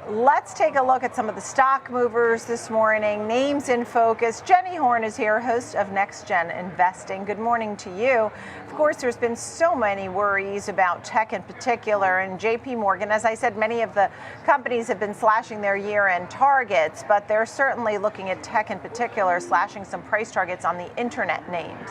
Let's take a look at some of the stock movers this morning. Names in focus. Jenny Horne is here, host of Next Gen Investing. Good morning to you. Of course, there's been so many worries about tech in particular, and JPMorgan, as I said, many of the companies have been slashing their year-end targets, but they're certainly looking at tech in particular, slashing some price targets on the internet names.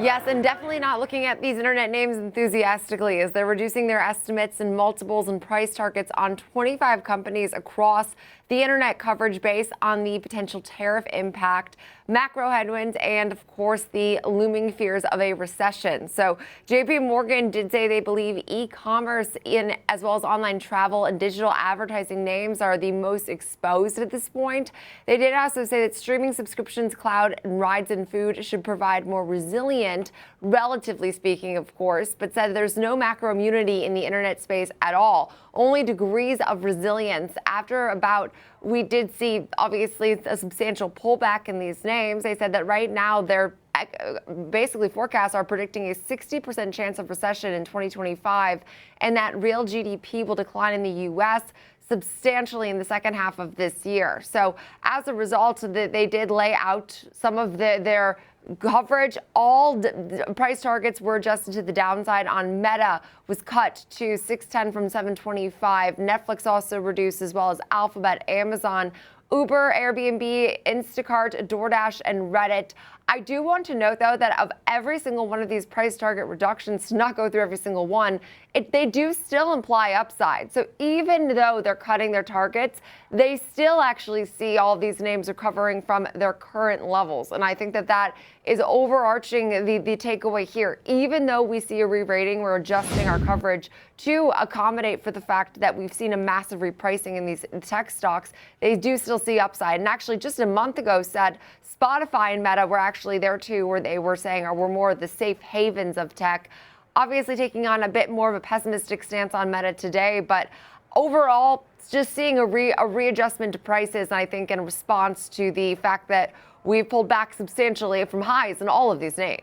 Yes, and definitely not looking at these internet names enthusiastically as they're reducing their estimates and multiples and price targets on 25 companies across the internet coverage base on the potential tariff impact, macro headwinds, and of course the looming fears of a recession. So JPMorgan did say they believe e-commerce in as well as online travel and digital advertising names are the most exposed at this point. They did also say that streaming subscriptions, cloud, and rides and food should provide more resilient, relatively speaking, of course, but said there's no macro immunity in the internet space at all. Only degrees of resilience. After we did see, obviously, a substantial pullback in these names. They said that right now their basically forecasts are predicting a 60% chance of recession in 2025 and that real GDP will decline in the U.S. substantially in the second half of this year. So as a result, they did lay out some of their coverage. All price targets were adjusted to the downside. On Meta was cut to 610 from 725. Netflix also reduced, as well as Alphabet, Amazon, Uber, Airbnb, Instacart, DoorDash, and Reddit. I do want to note, though, that of every single one of these price target reductions, to not go through every single one, they do still imply upside. So even though they're cutting their targets, they still actually see all of these names recovering from their current levels. And I think that is overarching the takeaway here. Even though we see a re-rating, we're adjusting our coverage to accommodate for the fact that we've seen a massive repricing in these tech stocks. They do still see upside. And actually, just a month ago said Spotify and Meta were actually there too, where they were saying we're more the safe havens of tech. Obviously taking on a bit more of a pessimistic stance on Meta today, but overall, just seeing a readjustment to prices, I think, in response to the fact that we've pulled back substantially from highs in all of these names.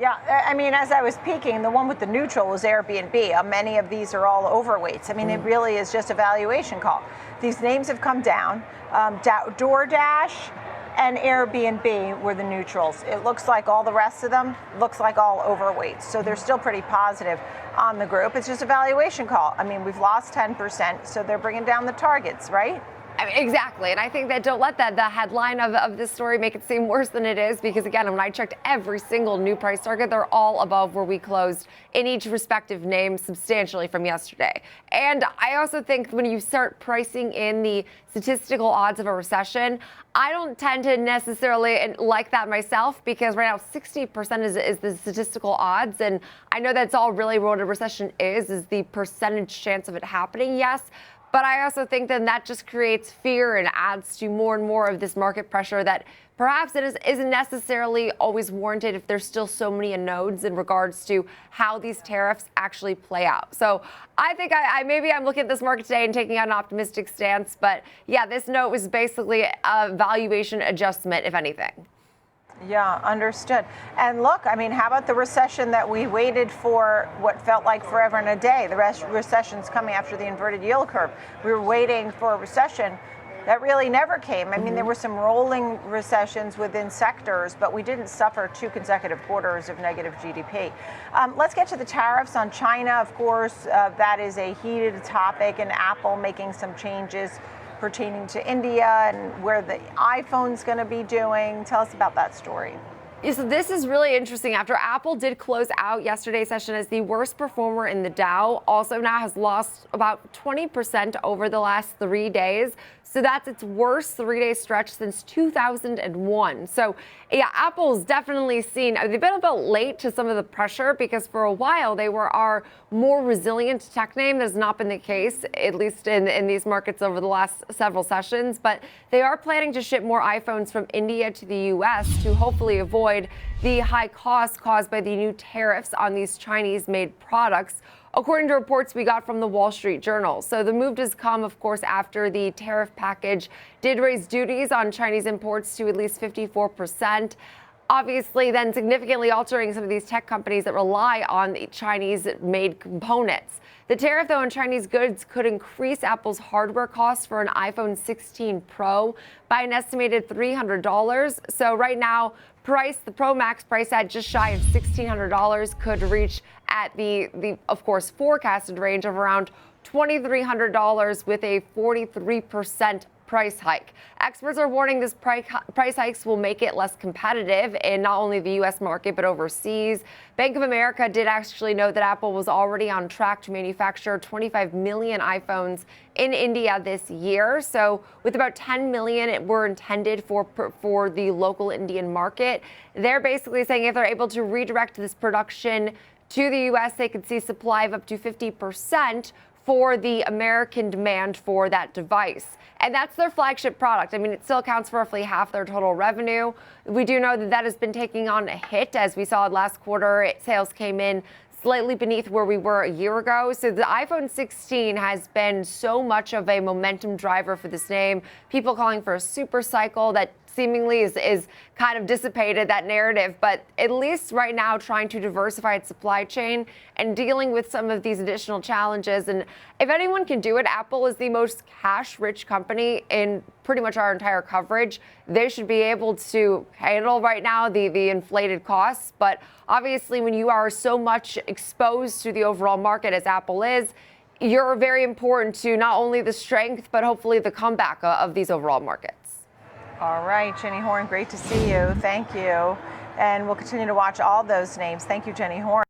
Yeah, I mean, as I was peeking, the one with the neutral was Airbnb. Many of these are all overweights. I mean, it really is just a valuation call. These names have come down. DoorDash and Airbnb were the neutrals. It looks like all the rest of them looks like all overweights. So they're still pretty positive on the group. It's just a valuation call. I mean, we've lost 10%, so they're bringing down the targets, right? I mean, exactly. And I think that don't let the headline of this story make it seem worse than it is, because again, when I checked every single new price target, they're all above where we closed in each respective name substantially from yesterday. And I also think when you start pricing in the statistical odds of a recession, I don't tend to necessarily like that myself, because right now 60% is the statistical odds. And I know that's all really what a recession is the percentage chance of it happening, yes. But I also think that just creates fear and adds to more and more of this market pressure that perhaps isn't necessarily always warranted if there's still so many unknowns in regards to how these tariffs actually play out. So I think maybe I'm looking at this market today and taking an optimistic stance. But yeah, this note was basically a valuation adjustment, if anything. Yeah, understood. And look, I mean, how about the recession that we waited for what felt like forever and a day? The recession's coming after the inverted yield curve. We were waiting for a recession that really never came. I mean, there were some rolling recessions within sectors, but we didn't suffer 2 consecutive quarters of negative GDP. Let's get to the tariffs on China. Of course, that is a heated topic, and Apple making some changes pertaining to India and where the iPhone's going to be doing. Tell us about that story. Yeah, so this is really interesting. After Apple did close out yesterday's session as the worst performer in the Dow, also now has lost about 20% over the last 3 days. So that's its worst 3-day stretch since 2001. So yeah, Apple's definitely seen, they've been a bit late to some of the pressure, because for a while they were our more resilient tech name. That's not been the case, at least in these markets over the last several sessions. But they are planning to ship more iPhones from India to the U.S. to hopefully avoid the high costs caused by the new tariffs on these Chinese-made products, according to reports we got from the Wall Street Journal. So the move does come, of course, after the tariff package did raise duties on Chinese imports to at least 54%. Obviously, then significantly altering some of these tech companies that rely on the Chinese-made components. The tariff, though, on Chinese goods could increase Apple's hardware costs for an iPhone 16 Pro by an estimated $300. So right now, the Pro Max price at just shy of $1,600 could reach at the of course, forecasted range of around $2,300 with a 43% price hike. Experts are warning this price hikes will make it less competitive in not only the U.S. market but overseas. Bank of America did actually note that Apple was already on track to manufacture 25 million iPhones in India this year. So with about 10 million were intended for the local Indian market. They're basically saying if they're able to redirect this production to the U.S., they could see supply of up to 50% for the American demand for that device. And that's their flagship product. I mean, it still accounts for roughly half their total revenue. We do know that has been taking on a hit. As we saw last quarter, sales came in slightly beneath where we were a year ago. So the iPhone 16 has been so much of a momentum driver for this name. People calling for a super cycle that seemingly is kind of dissipated that narrative, but at least right now trying to diversify its supply chain and dealing with some of these additional challenges. And if anyone can do it, Apple is the most cash-rich company in pretty much our entire coverage. They should be able to handle right now the inflated costs, but obviously when you are so much exposed to the overall market as Apple is, you're very important to not only the strength, but hopefully the comeback of these overall markets. All right, Jenny Horne, great to see you. Thank you. And we'll continue to watch all those names. Thank you, Jenny Horne.